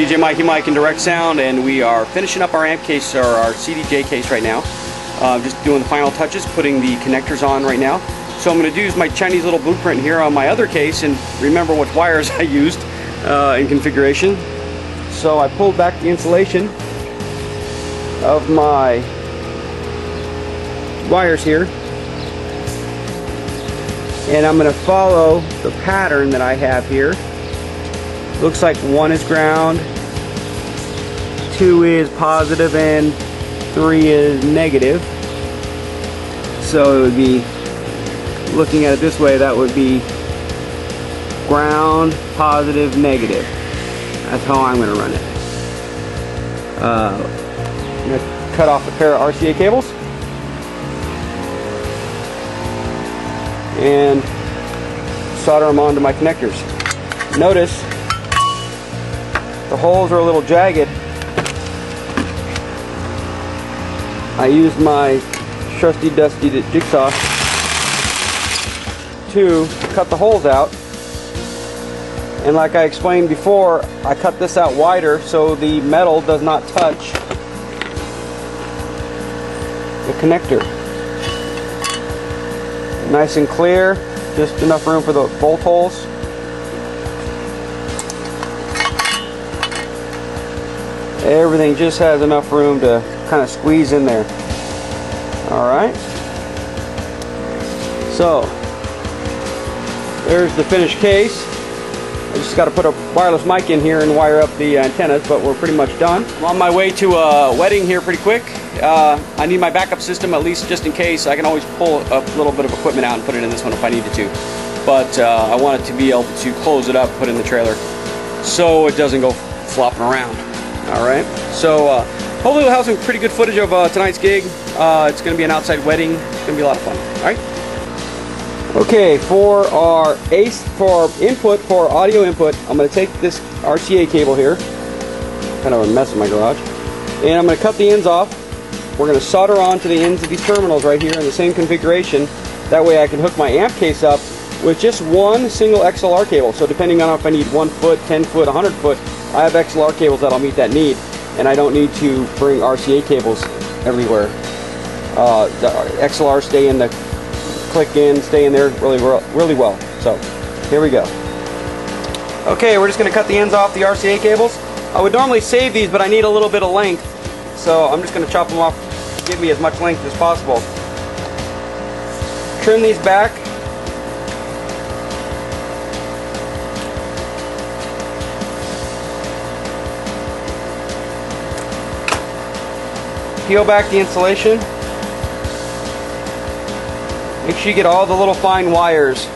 DJ Mikey Mike in direct sound, and we are finishing up our amp case, or our CDJ case right now. Just doing the final touches, putting the connectors on right now. So I'm going to do my Chinese little blueprint here on my other case and remember what wires I used in configuration. So I pulled back the insulation of my wires here, and I'm going to follow the pattern that I have here. Looks like 1 is ground, 2 is positive, and 3 is negative. So it would be, looking at it this way, that would be ground, positive, negative. That's how I'm going to run it. I'm going to cut off a pair of RCA cables and solder them onto my connectors. Notice the holes are a little jagged. I used my trusty dusty jigsaw to cut the holes out, and like I explained before, I cut this out wider so the metal does not touch the connector. Nice and clear, just enough room for the bolt holes. Everything just has enough room to kind of squeeze in there. Alright, so there's the finished case. I just got to put a wireless mic in here and wire up the antennas, but we're pretty much done. I'm on my way to a wedding here pretty quick. I need my backup system, at least just in case. I can always pull a little bit of equipment out and put it in this one if I needed to. But I want it to be able to close it up, put it in the trailer, so it doesn't go flopping around. Alright, so hopefully we'll have some pretty good footage of tonight's gig. It's going to be an outside wedding. It's going to be a lot of fun. Alright? Okay, for our input, for audio input, I'm going to take this RCA cable here. Kind of a mess in my garage. And I'm going to cut the ends off. We're going to solder onto the ends of these terminals right here in the same configuration. That way I can hook my amp case up with just one single XLR cable. So depending on if I need 1 foot, 10 foot, 100 foot, I have XLR cables that'll meet that need. And I don't need to bring RCA cables everywhere. The XLR stay in the click in, stay in there really well. So here we go. Okay, we're just going to cut the ends off the RCA cables. I would normally save these, but I need a little bit of length, so I'm just going to chop them off to give me as much length as possible. Trim these back. Peel back the insulation. Make sure you get all the little fine wires.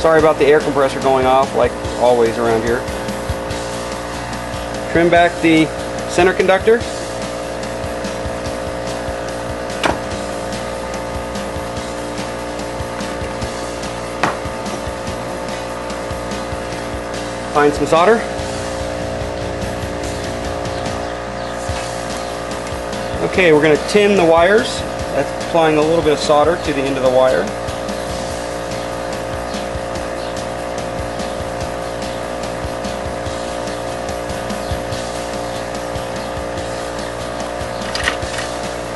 Sorry about the air compressor going off, like always around here. Trim back the center conductor. Find some solder. Okay, we're going to tin the wires. That's applying a little bit of solder to the end of the wire.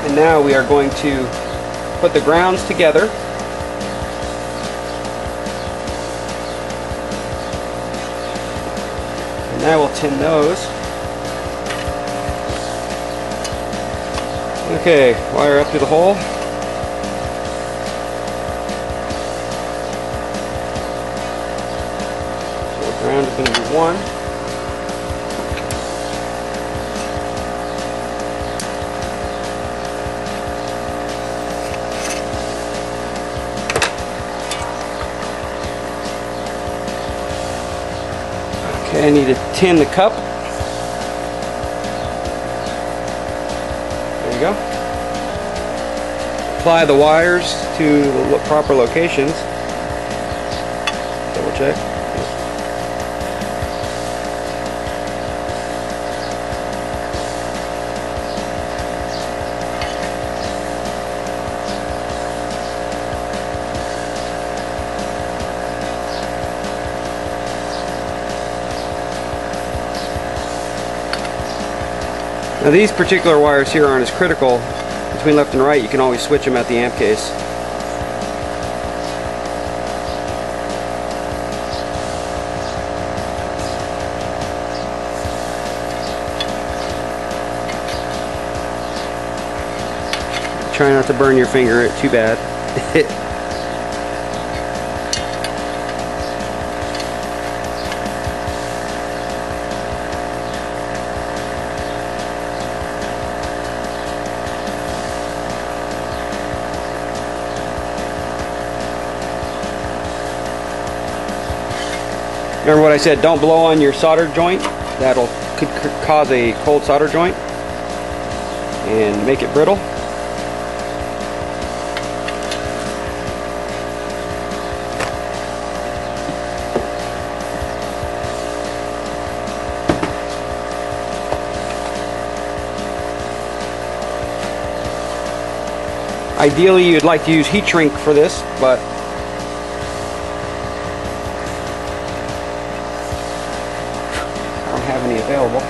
And now we are going to put the grounds together. And now we'll tin those. Okay, wire up through the hole. So the ground is going to be 1. Okay, I need to tin the cup. There you go. Apply the wires to the proper locations. Double check. Now these particular wires here aren't as critical. Between left and right, you can always switch them at the amp case. Try not to burn your finger too bad. Remember what I said, don't blow on your solder joint. Could cause a cold solder joint and make it brittle. Ideally, you'd like to use heat shrink for this, but I don't have any available.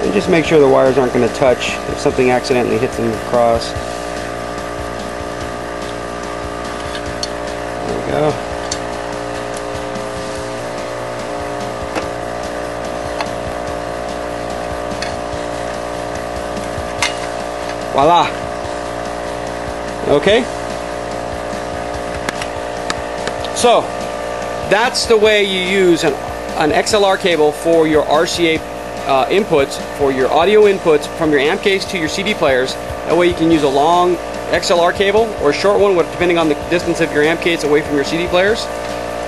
And just make sure the wires aren't going to touch if something accidentally hits them across. There we go. Voila. Okay. So that's the way you use an XLR cable for your RCA inputs, for your audio inputs from your amp case to your CD players. That way you can use a long XLR cable or a short one, depending on the distance of your amp case away from your CD players.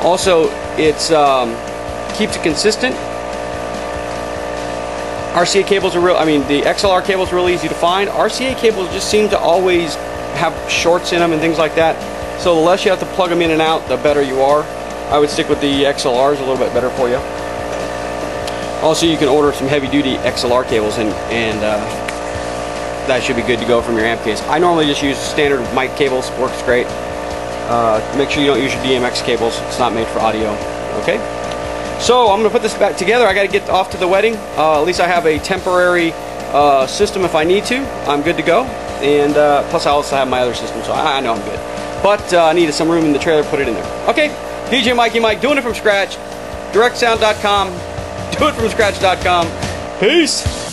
Also, it's keeps it consistent. RCA cables are the XLR cables are really easy to find. RCA cables just seem to always have shorts in them and things like that. So the less you have to plug them in and out, the better you are. I would stick with the XLRs, a little bit better for you. Also, you can order some heavy-duty XLR cables, and that should be good to go from your amp case. I normally just use standard mic cables, works great. Make sure you don't use your DMX cables. It's not made for audio. Okay. So I'm going to put this back together. I got to get off to the wedding. At least I have a temporary system if I need to. I'm good to go. And plus I also have my other system, so I know I'm good. But I needed some room in the trailer to put it in there. Okay, DJ Mikey Mike, doing it from scratch. DirectSound.com, doitfromscratch.com. Peace.